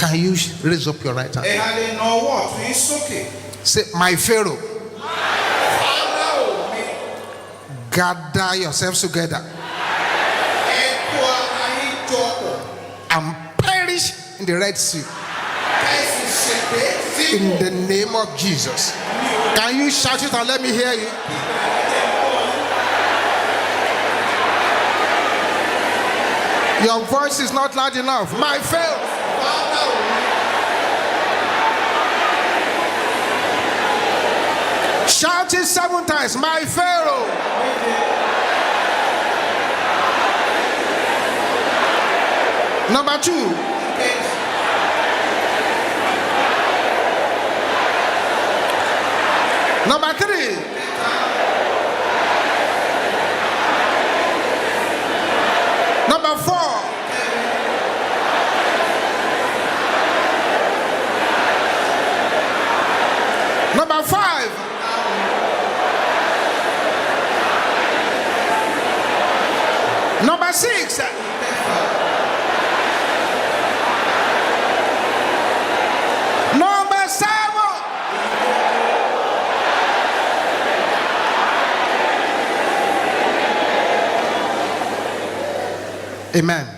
Can you raise up your right hand? Say, my Pharaoh, gather yourselves together and perish in the Red Sea. In the name of Jesus. Can you shout it and let me hear you? Your voice is not loud enough. My Pharaoh. Shout it 7 times. My Pharaoh. Number 2. Number 3. Number 4. Number 5. Number 6. Number 7. Amen.